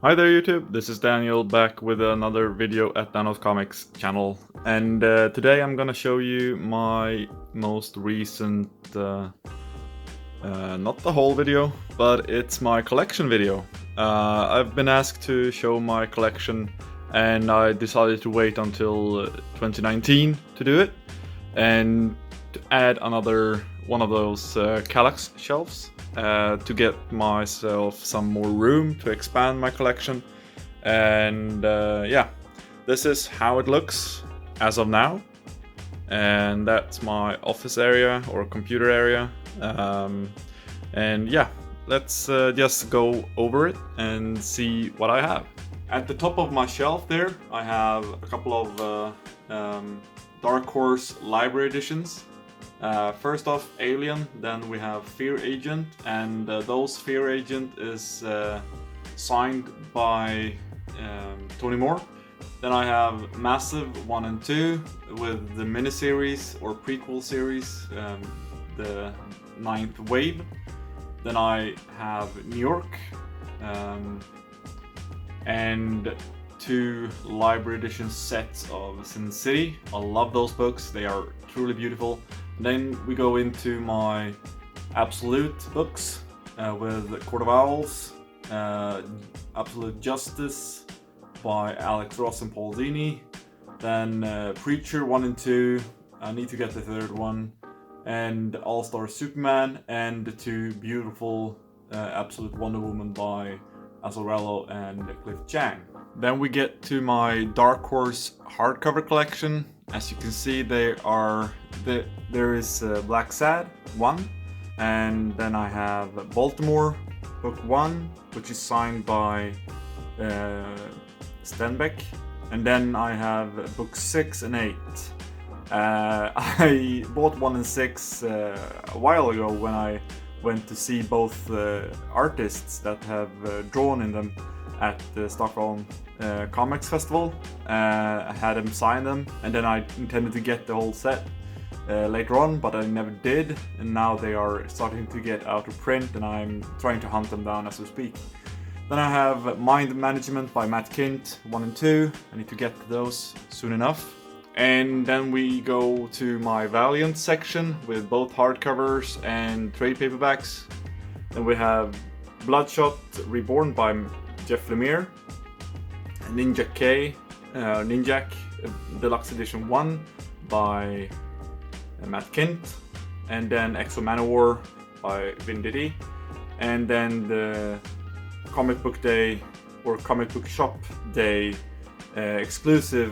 Hi there YouTube, this is Daniel back with another video at Danos Comics channel, and today I'm gonna show you my most recent, not the whole video, but it's my collection video. I've been asked to show my collection and I decided to wait until 2019 to do it and to add another one of those Kallax shelves. To get myself some more room to expand my collection, and yeah, this is how it looks as of now, and that's my office area or computer area, and yeah, let's just go over it and see what I have. At the top of my shelf there I have a couple of Dark Horse library editions. First off, Alien, then we have Fear Agent, and those Fear Agent is signed by Tony Moore. Then I have Massive 1 and 2 with the miniseries or prequel series, the 9th Wave. Then I have New York, and 2 library edition sets of Sin City. I love those books, they are truly beautiful. Then we go into my Absolute books with Court of Owls, Absolute Justice by Alex Ross and Paul Dini, then Preacher 1 and 2, I need to get the 3rd one, and All-Star Superman, and the 2 beautiful Absolute Wonder Woman by Azzarello and Cliff Chiang. Then we get to my Dark Horse hardcover collection. As you can see, there is Black Sad 1, and then I have Baltimore book 1, which is signed by Stenbeck, and then I have book 6 and 8. I bought 1 and 6 a while ago when I went to see both artists that have drawn in them at the Stockholm Comics Festival. I had them sign them, and then I intended to get the whole set later on, but I never did, and now they are starting to get out of print and I'm trying to hunt them down as we speak. Then I have Mind Management by Matt Kindt 1 and 2, I need to get to those soon enough. And then we go to my Valiant section with both hardcovers and trade paperbacks. Then we have Bloodshot Reborn by Jeff Lemire, Ninja K, Ninjak Deluxe Edition 1 by Matt Kindt, and then Exo Manowar by Vin Diddy, and then the Comic Book Day or Comic Book Shop Day exclusive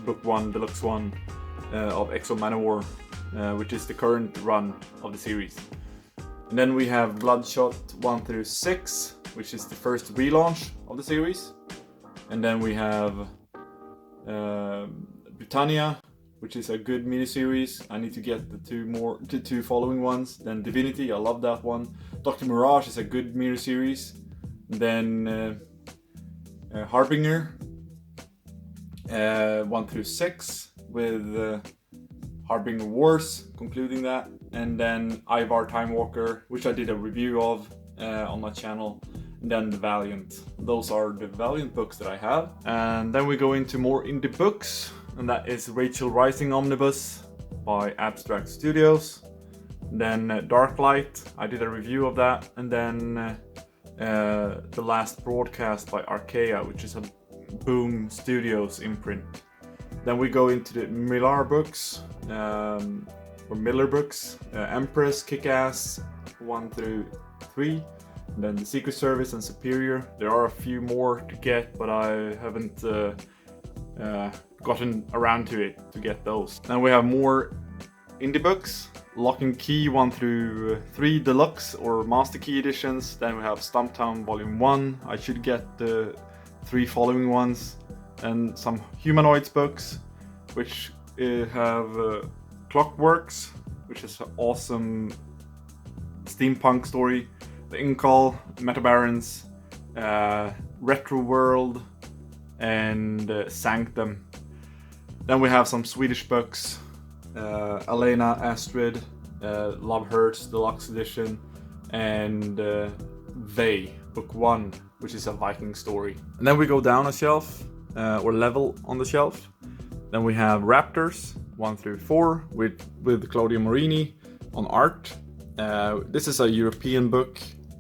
Book 1, Deluxe 1 of Exo Manowar, which is the current run of the series. And then we have Bloodshot 1 through 6, which is the first relaunch of the series. And then we have Britannia, which is a good miniseries. I need to get the 2 following ones. Then Divinity, I love that one. Dr. Mirage is a good miniseries. Then Harbinger 1 through 6 with Harbinger Wars, concluding that. And then Ivar Time Walker, which I did a review of on my channel. And then the Valiant. Those are the Valiant books that I have. And then we go into more indie books, and that is Rachel Rising Omnibus by Abstract Studios. Then Darklight, I did a review of that. And then The Last Broadcast by Archaea, which is a Boom Studios imprint. Then we go into the Millar books, or Miller books, Empress, Kick-Ass 1 through 3. And then the Secret Service and Superior. There are a few more to get, but I haven't gotten around to it to get those. Then we have more indie books. Lock and Key 1 through 3 Deluxe or Master Key editions. Then we have Stumptown Volume 1. I should get the 3 following ones. And some Humanoids books, which have Clockworks, which is an awesome steampunk story. The Inkall, Metabarons, Retro World, and Sanctum. Then we have some Swedish books, Elena Astrid, Love Hurts Deluxe Edition, and They, Book 1, which is a Viking story. And then we go down a shelf, or level on the shelf. Then we have Raptors 1 through 4 with Claudio Morini on art. This is a European book,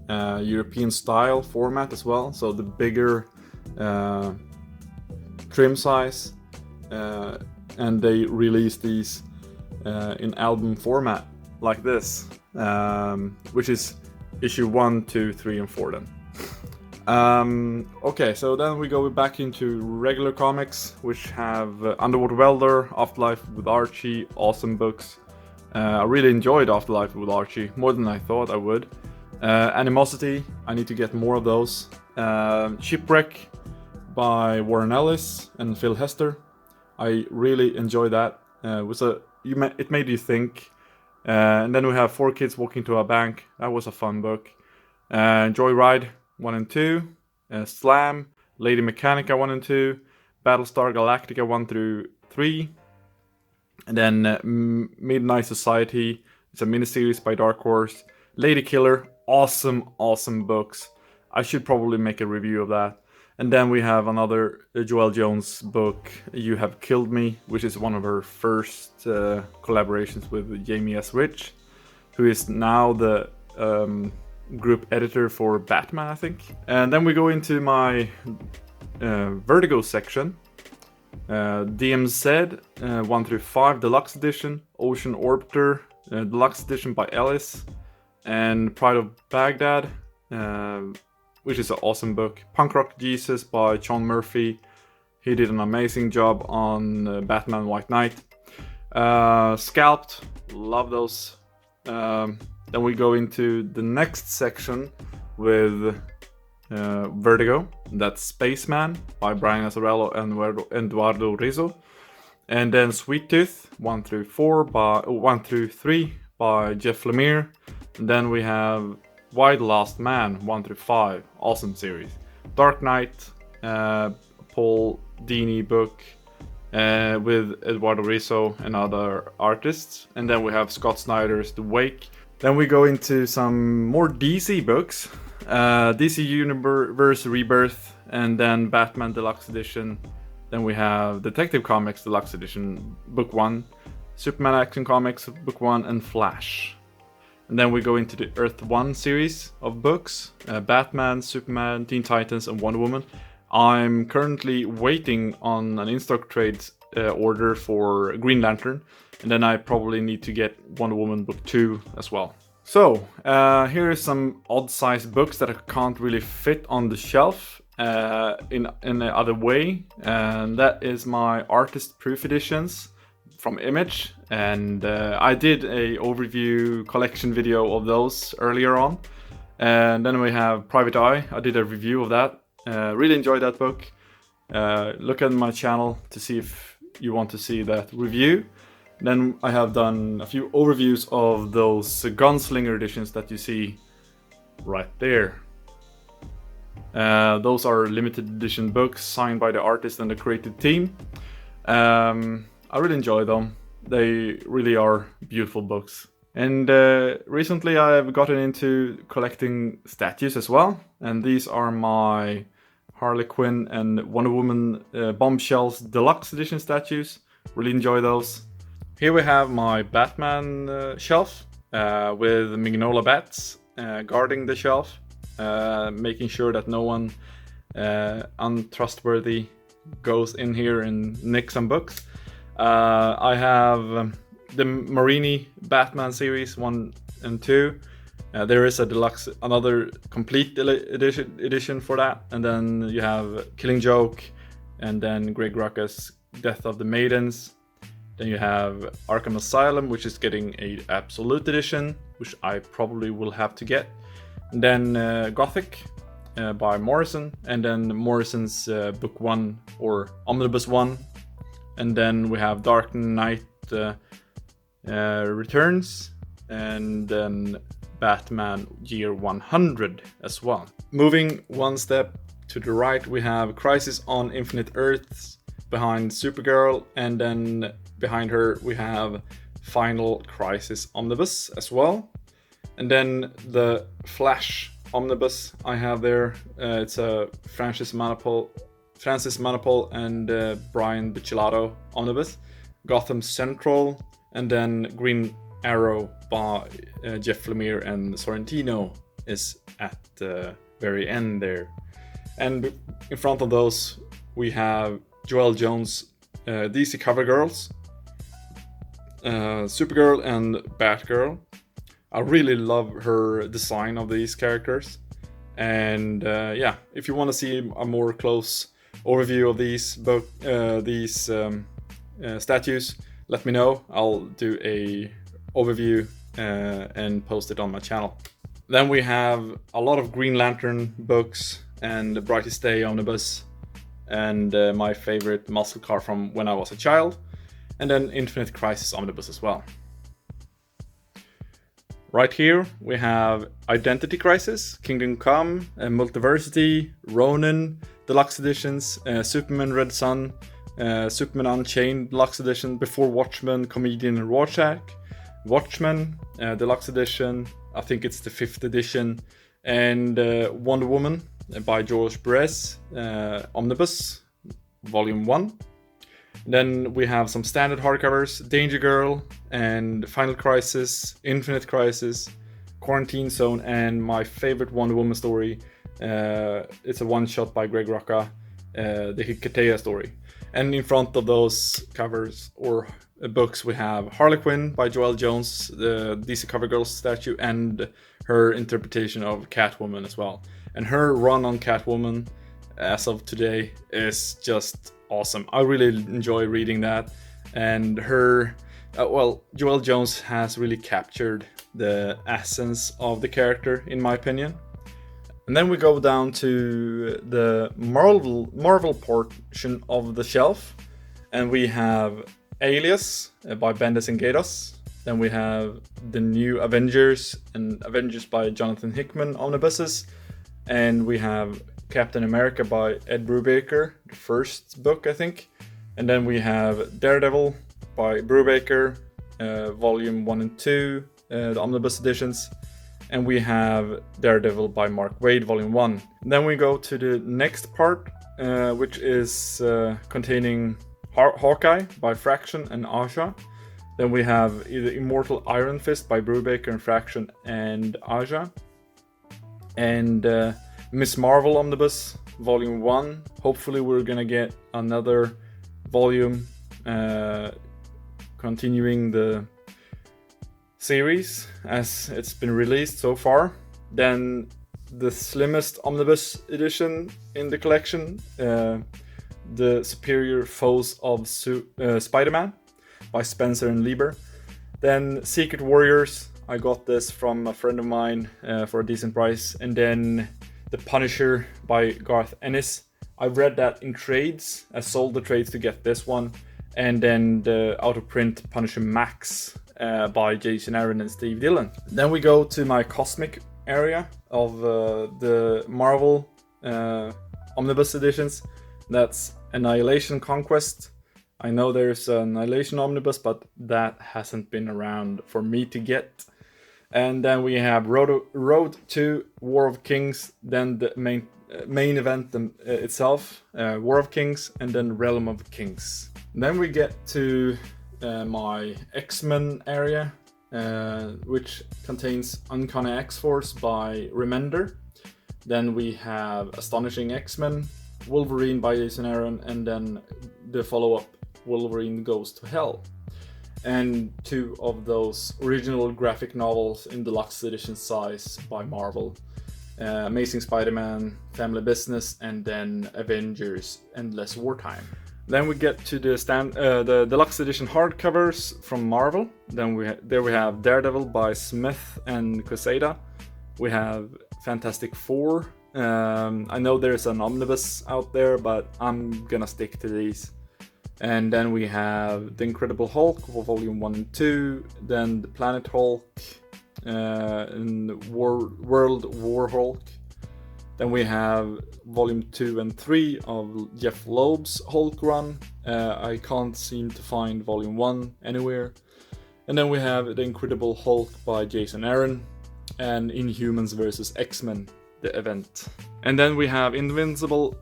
European style format as well, so the bigger trim size, and they release these in album format like this, which is issue 1, 2, 3, and 4 then. Okay, so then we go back into regular comics, which have Underwater Welder, Afterlife with Archie, awesome books. I really enjoyed Afterlife with Archie, more than I thought I would. Animosity, I need to get more of those. Shipwreck by Warren Ellis and Phil Hester. I really enjoyed that. It made you think. And then we have 4 Kids Walking to a Bank. That was a fun book. Joyride 1 and 2. Slam, Lady Mechanica 1 and 2. Battlestar Galactica 1 through 3. And then Midnight Society. It's a miniseries by Dark Horse. Lady Killer, awesome books. I should probably make a review of that. And then we have another Joelle Jones book, You Have Killed Me, which is one of her first collaborations with Jamie S. Rich, who is now the group editor for Batman, I think. And then we go into my Vertigo section. DMZ 1 through 5 Deluxe Edition, Ocean Orbiter Deluxe Edition by Ellis, and Pride of Baghdad, which is an awesome book. Punk Rock Jesus by John Murphy. He did an amazing job on Batman White Knight. Scalped, love those. Then we go into the next section with Vertigo. That's Spaceman by Brian Azzarello and Eduardo Rizzo. And then Sweet Tooth 1 through 3 by Jeff Lemire. And then we have Why the Last Man 1 through 5, awesome series. Dark Knight, Paul Dini book with Eduardo Rizzo and other artists. And then we have Scott Snyder's The Wake. Then we go into some more DC books. DC Universe Rebirth, and then Batman Deluxe Edition. Then we have Detective Comics Deluxe Edition Book 1, Superman Action Comics Book 1, and Flash. And then we go into the Earth 1 series of books, Batman, Superman, Teen Titans, and Wonder Woman. I'm currently waiting on an in-stock trade order for Green Lantern, and then I probably need to get Wonder Woman Book 2 as well. So, here is some odd-sized books that I can't really fit on the shelf in the other way, and that is my artist proof editions from Image, and I did a overview collection video of those earlier on. And then we have Private Eye. I did a review of that. Really enjoyed that book. Look at my channel to see if you want to see that review. Then I have done a few overviews of those Gunslinger editions that you see right there. Those are limited edition books signed by the artist and the creative team. I really enjoy them. They really are beautiful books. And recently I've gotten into collecting statues as well. And these are my Harley Quinn and Wonder Woman Bombshells Deluxe Edition statues. Really enjoy those. Here we have my Batman shelf with Mignola bats guarding the shelf, making sure that no one untrustworthy goes in here and nicks some books. I have the Marini Batman series 1 and 2. There is another complete edition for that, and then you have Killing Joke, and then Greg Rucka's Death of the Maidens. Then you have Arkham Asylum, which is getting a Absolute Edition, which I probably will have to get. And then Gothic by Morrison, and then Morrison's Book 1 or Omnibus 1. And then we have Dark Knight Returns, and then Batman Year 100 as well. Moving one step to the right, we have Crisis on Infinite Earths behind Supergirl, and then behind her we have Final Crisis Omnibus as well. And then the Flash omnibus I have there. It's a Francis Manapul and Brian Buccellato omnibus. Gotham Central, and then Green Arrow by Jeff Lemire and Sorrentino is at the very end there. And in front of those we have Joelle Jones' DC Cover Girls, Supergirl and Batgirl. I really love her design of these characters. And yeah, if you want to see a more close overview of these statues, let me know. I'll do a overview and post it on my channel. Then we have a lot of Green Lantern books and the Brightest Day omnibus, and my favorite muscle car from when I was a child, and then Infinite Crisis omnibus as well. Right here we have Identity Crisis, Kingdom Come, Multiversity, Ronin, deluxe editions, Superman Red Sun, Superman Unchained deluxe edition, Before Watchmen, Comedian and Rorschach, Watchmen deluxe edition, I think it's the 5th edition, and Wonder Woman by George Perez, omnibus, volume 1. Then we have some standard hardcovers, Danger Girl and Final Crisis, Infinite Crisis, Quarantine Zone, and my favorite Wonder Woman story. It's a one-shot by Greg Rucka, the Hikatea story. And in front of those covers or books we have Harley Quinn by Joelle Jones, the DC Cover Girls statue, and her interpretation of Catwoman as well. And her run on Catwoman as of today is just awesome. I really enjoy reading that, and her Joelle Jones has really captured the essence of the character, in my opinion. And then we go down to the Marvel portion of the shelf, and we have Alias by Bendis and Gaydos. Then we have the new Avengers and Avengers by Jonathan Hickman omnibuses, and we have Captain America by Ed Brubaker, the first book I think. And then we have Daredevil by Brubaker, volume 1 and 2, the omnibus editions. And we have Daredevil by Mark Waid, volume 1. Then we go to the next part, which is containing Hawkeye by Fraction and Aja. Then we have either Immortal Iron Fist by Brubaker and Fraction and Aja. And Miss Marvel Omnibus, volume 1. Hopefully we're gonna get another volume continuing the series as it's been released so far. Then the slimmest omnibus edition in the collection, The Superior Foes of Spider-Man by Spencer and Lieber. Then Secret Warriors, I got this from a friend of mine for a decent price. And then The Punisher by Garth Ennis. I've read that in trades. I sold the trades to get this one. And then the out-of-print Punisher Max by Jason Aaron and Steve Dillon. Then we go to my cosmic area of the Marvel omnibus editions. That's Annihilation Conquest. I know there's an Annihilation omnibus, but that hasn't been around for me to get. And then we have Road to War of Kings, then the main event itself, War of Kings, and then Realm of Kings. Then we get to my X-Men area, which contains Uncanny X-Force by Remender. Then we have Astonishing X-Men, Wolverine by Jason Aaron, and then the follow-up Wolverine Goes to Hell. And 2 of those original graphic novels in deluxe edition size by Marvel. Amazing Spider-Man, Family Business, and then Avengers Endless Wartime. Then we get to the deluxe edition hardcovers from Marvel. Then we have Daredevil by Smith and Quesada. We have Fantastic Four. I know there's an omnibus out there, but I'm gonna stick to these. And then we have The Incredible Hulk, volume 1 and 2. Then The Planet Hulk, and World War Hulk. Then we have volume 2 and 3 of Jeff Loeb's Hulk run. I can't seem to find volume 1 anywhere. And then we have The Incredible Hulk by Jason Aaron and Inhumans vs. X-Men the event. And then we have Invincible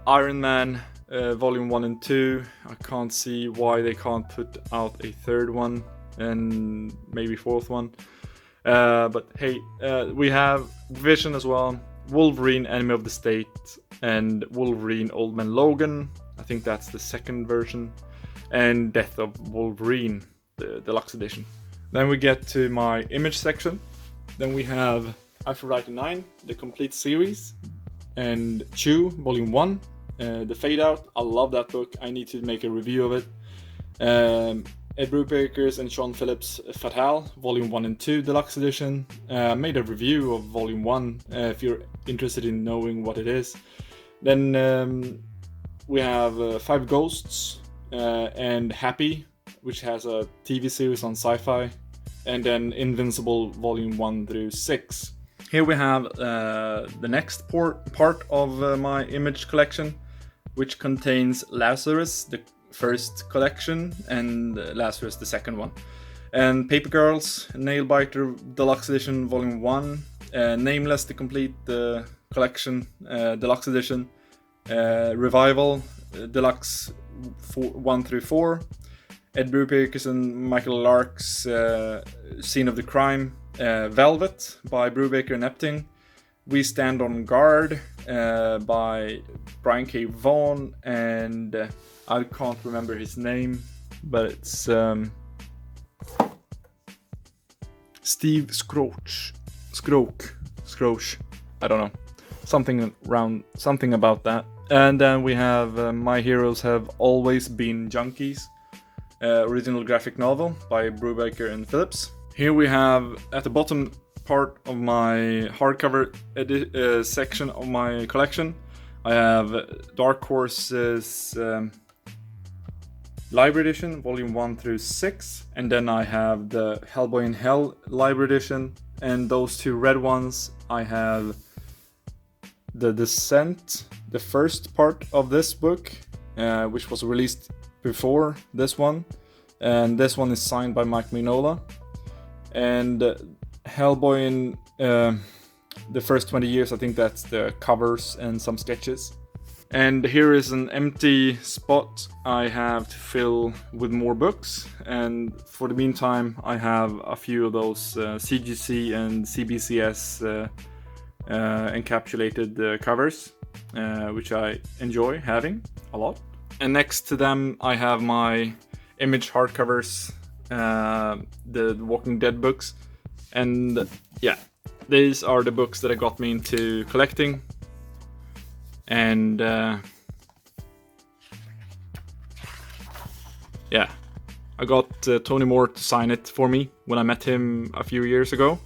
Iron Man Volume 1 and 2. I can't see why they can't put out a third one and maybe fourth one. But hey, we have Vision as well, Wolverine Enemy of the State, and Wolverine Old Man Logan. I think that's the second version. And Death of Wolverine, the deluxe edition. Then we get to my image section. Then we have Aphrodite 9, the complete series, and Chew, Volume 1, the Fade Out. I love that book. I need to make a review of it. Ed Brubaker's and Sean Phillips' Fatale, Volume 1 and 2, deluxe edition. Made a review of Volume 1 if you're interested in knowing what it is. Then we have Five Ghosts and Happy, which has a TV series on Sci-Fi. And then Invincible Volume 1 through 6. Here we have the next part of my image collection, which contains Lazarus, the first collection, and Lazarus, the second one. And Paper Girls, Nailbiter Deluxe Edition Volume 1, Nameless, the complete collection, Deluxe Edition, Revival, Deluxe 1 through 4, Ed Brubaker's and Michael Lark's Scene of the Crime, Velvet by Brubaker and Epting, We Stand on Guard by Brian K. Vaughan, and I can't remember his name, but it's Steve Skroch, I don't know, something about that. And then we have My Heroes Have Always Been Junkies, original graphic novel by Brubaker and Phillips. Here we have, at the bottom part of my hardcover section of my collection, I have Dark Horse's Library Edition, Volume 1 through 6, and then I have the Hellboy in Hell Library Edition, and those two red ones, I have The Descent, the first part of this book, which was released before this one, and this one is signed by Mike Mignola. And Hellboy in the first 20 years, I think that's the covers and some sketches. And here is an empty spot I have to fill with more books, and for the meantime I have a few of those CGC and CBCS encapsulated covers, which I enjoy having a lot. And next to them I have my Image hardcovers, the Walking Dead books, and yeah, these are the books that got me into collecting. And yeah, I got Tony Moore to sign it for me when I met him a few years ago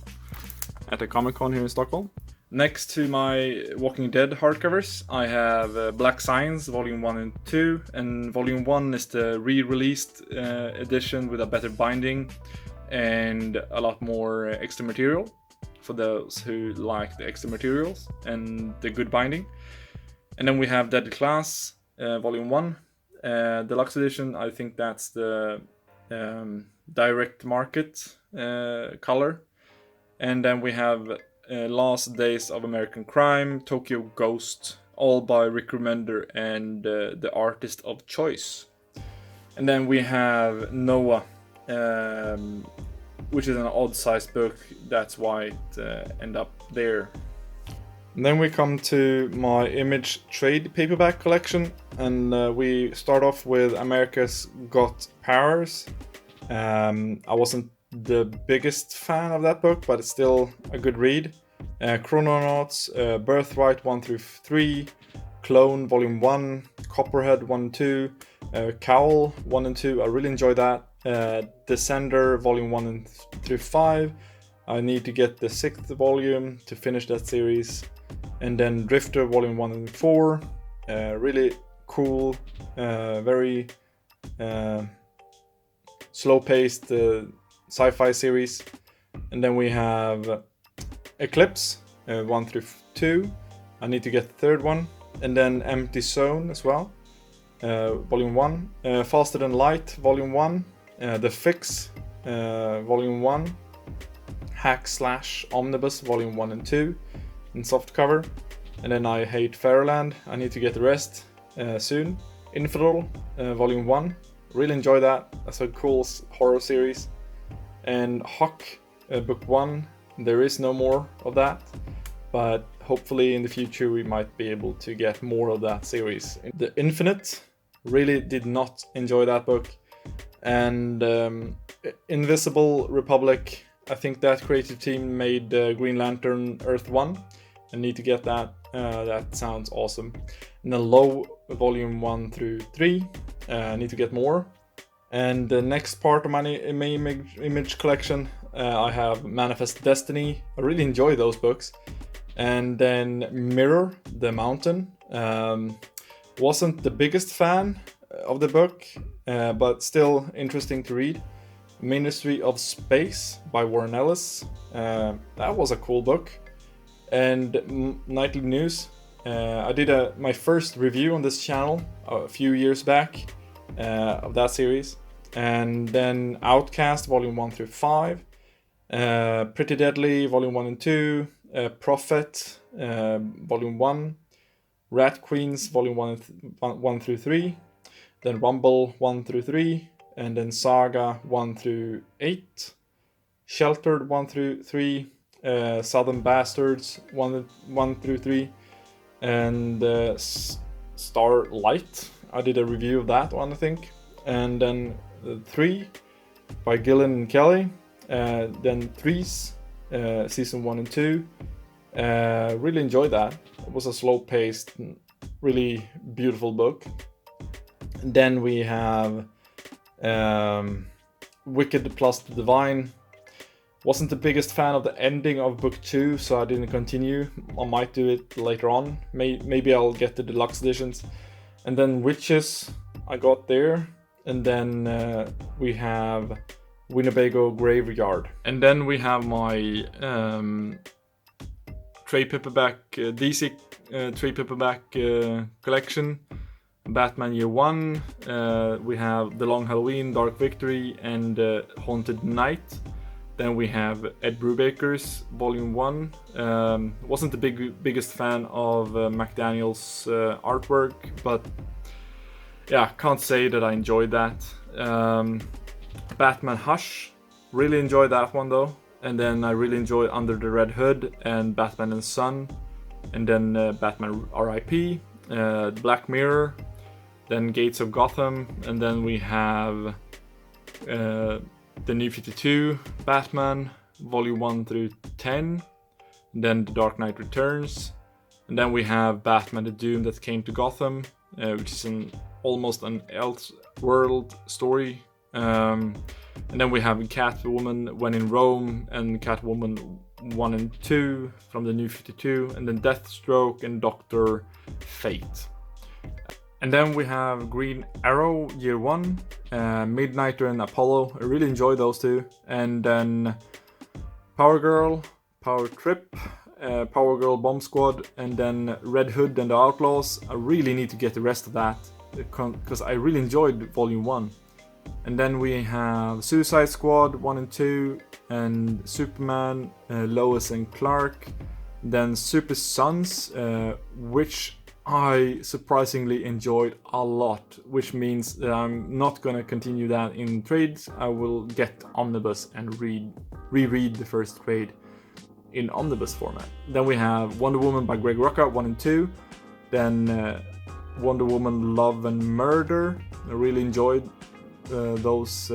at a Comic-Con here in Stockholm. Next to my Walking Dead hardcovers, I have Black Science Volume 1 and 2, and Volume 1 is the re-released edition with a better binding and a lot more extra material for those who like the extra materials and the good binding. And then we have Dead Class Volume 1, Deluxe Edition. I think that's the direct market color. And then we have Last Days of American Crime, Tokyo Ghost, all by Rick Remender and the artist of choice. And then we have Noah, which is an odd-sized book. That's why it ended up there. And then we come to my Image trade paperback collection, and we start off with America's Got Powers. I wasn't the biggest fan of that book, but it's still a good read. Chrononauts, Birthright 1 through 3, Clone Volume 1, Copperhead 1 and 2, Cowl 1 and 2, I really enjoy that. Descender Volume 1 and through 5, I need to get the 6th volume to finish that series. And then Drifter Volume 1 and 4, really cool, very slow-paced sci-fi series. And then we have Eclipse 1 through 2, I need to get the 3rd one. And then Empty Zone as well, Volume 1, Faster Than Light Volume 1, The Fix Volume 1, Hack/Omnibus Volume 1 and 2, in softcover. And then I Hate Fairyland. I need to get the rest soon. Infidel, Volume 1. Really enjoy that. That's a cool horror series. And Hawk, Book 1. There is no more of that, but hopefully in the future we might be able to get more of that series. The Infinite, really did not enjoy that book. And Invisible Republic, I think that creative team made Green Lantern Earth 1. I need to get that. That sounds awesome. And then Low, Volume 1 through 3. I need to get more. And the next part of my image collection, I have Manifest Destiny. I really enjoy those books. And then Mirror, The Mountain. Wasn't the biggest fan of the book, but still interesting to read. Ministry of Space by Warren Ellis. That was a cool book. And Nightly News. I did my first review on this channel a few years back of that series. And then Outcast, Volume 1 through 5. Pretty Deadly, Volume 1 and 2. Prophet, Volume 1. Rat Queens, Volume 1 through 3. Then Rumble, 1 through 3. And then Saga, 1 through 8. Sheltered, 1 through 3. Southern Bastards, 1 through 3. And Starlight, I did a review of that one, I think. And then 3 by Gillen and Kelly. Then Threes, Season 1 and 2. Really enjoyed that. It was a slow-paced, really beautiful book. And then we have Wicked plus the Divine. Wasn't the biggest fan of the ending of book 2, so I didn't continue. I might do it later on. Maybe I'll get the deluxe editions. And then Witches, I got there. And then we have Winnebago Graveyard. And then we have my trade paperback, DC trade paperback collection. Batman Year 1. We have The Long Halloween, Dark Victory, and Haunted Night. Then we have Ed Brubaker's Volume 1. Wasn't the biggest fan of McDaniel's artwork, but yeah, can't say that I enjoyed that. Batman Hush, really enjoyed that one though. And then I really enjoyed Under the Red Hood and Batman and Son. And then Batman R.I.P., Black Mirror, then Gates of Gotham, and then we have the New 52 Batman, Volume 1 through 10, and then The Dark Knight Returns, and then we have Batman the Doom That Came to Gotham, which is almost an Elseworld story. And then we have Catwoman When in Rome and Catwoman 1 and 2 from the New 52, and then Deathstroke and Dr. Fate. And then we have Green Arrow Year 1, Midnighter and Apollo. I really enjoy those two. And then Power Girl, Power Trip, Power Girl Bomb Squad, and then Red Hood and the Outlaws. I really need to get the rest of that because I really enjoyed Volume 1. And then we have Suicide Squad 1 and 2, and Superman, Lois and Clark. Then Super Sons, which I surprisingly enjoyed a lot, which means that I'm not gonna continue that in trades. I will get Omnibus and reread the first trade in Omnibus format. Then we have Wonder Woman by Greg Rucka 1 and 2. Then Wonder Woman Love and Murder. I really enjoyed those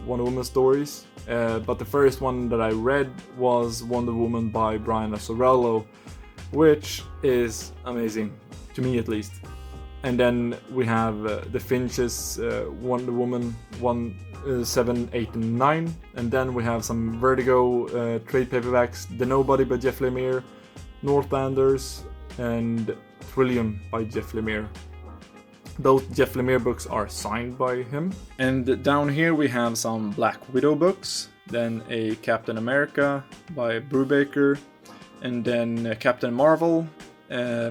Wonder Woman stories. But the first one that I read was Wonder Woman by Brian Azzarello, which is amazing, to me at least. And then we have the Finches, Wonder Woman 1, 7, 8, and 9. And then we have some Vertigo trade paperbacks, The Nobody by Jeff Lemire, Northlanders, and Trillium by Jeff Lemire. Those Jeff Lemire books are signed by him. And down here we have some Black Widow books, then a Captain America by Brubaker, and then Captain Marvel,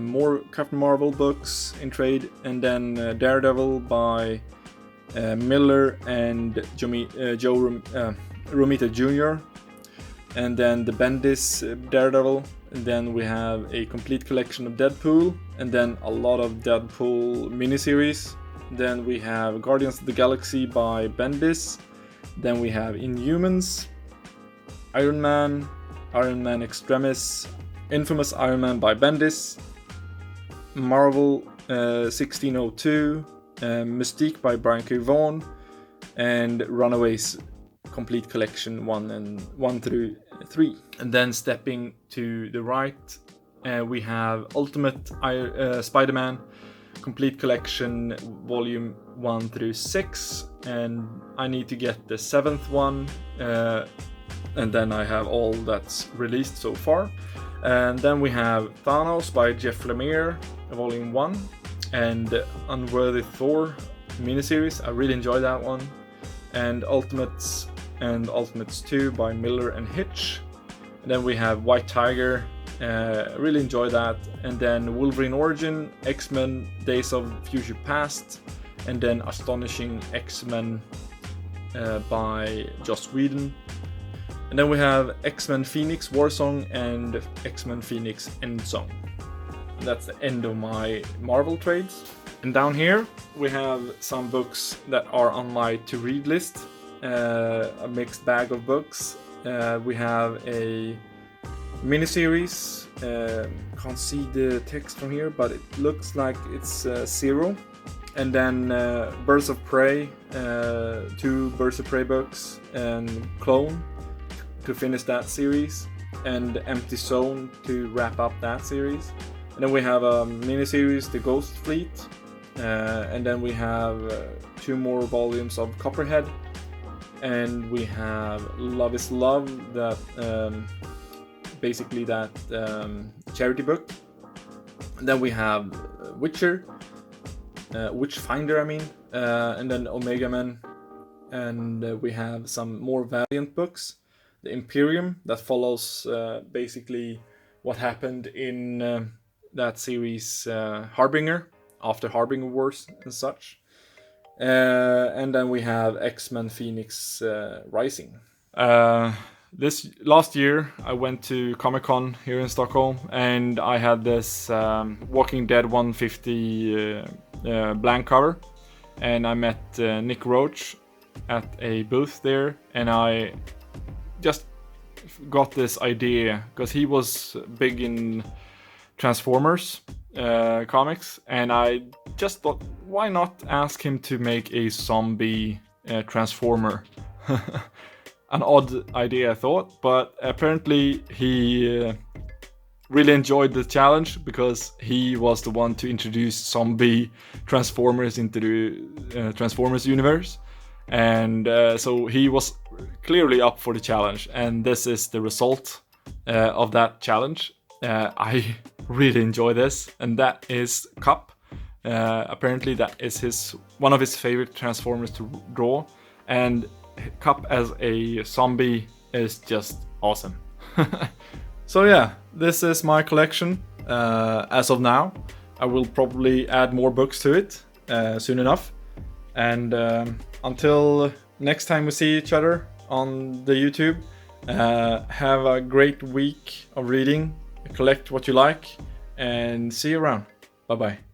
more Captain Marvel books in trade, and then Daredevil by Miller and Joe Romita Jr. and then the Bendis Daredevil, and then we have a complete collection of Deadpool, and then a lot of Deadpool miniseries. Then we have Guardians of the Galaxy by Bendis, then we have Inhumans, Iron Man Extremis, Infamous Iron Man by Bendis, Marvel 1602, Mystique by Brian K. Vaughan, and Runaways complete collection 1 through 3. And then stepping to the right, we have Ultimate Spider-Man complete collection volume 1 through 6, and I need to get the 7th one, and then I have all that's released so far. And then we have Thanos by Jeff Lemire, volume 1, and Unworthy Thor miniseries. I really enjoyed that one. And Ultimates and Ultimates 2 by Miller and Hitch. And then we have White Tiger, really enjoyed that. And then Wolverine Origin, X-Men Days of Future Past, and then Astonishing X-Men by Joss Whedon. And then we have X-Men Phoenix Warsong and X-Men Phoenix Endsong. And that's the end of my Marvel trades. And down here we have some books that are on my to-read list, a mixed bag of books. We have a miniseries, can't see the text from here, but it looks like it's Zero. And then Birds of Prey, 2 Birds of Prey books, and Clone to finish that series, and Empty Zone to wrap up that series. And then we have a miniseries, The Ghost Fleet, and then we have 2 more volumes of Copperhead, and we have Love is Love, that basically that charity book. And then we have Witcher, Witchfinder, I mean, and then Omega Men, and we have some more Valiant books. The Imperium, that follows basically what happened in that series Harbinger, after Harbinger Wars and such. And then we have X-Men Phoenix Rising. This last year I went to Comic-Con here in Stockholm, and I had this Walking Dead 150 blank cover, and I met Nick Roach at a booth there, and I just got this idea because he was big in Transformers comics, and I just thought, why not ask him to make a zombie Transformer? An odd idea, I thought, but apparently he really enjoyed the challenge because he was the one to introduce zombie Transformers into the Transformers universe. And so he was clearly up for the challenge, and this is the result of that challenge. I really enjoy this, and that is Cup. Apparently that is one of his favorite Transformers to draw, and Cup as a zombie is just awesome. So yeah, this is my collection as of now. I will probably add more books to it soon enough. And until next time we see each other on the YouTube, have a great week of reading, collect what you like, and see you around. Bye bye.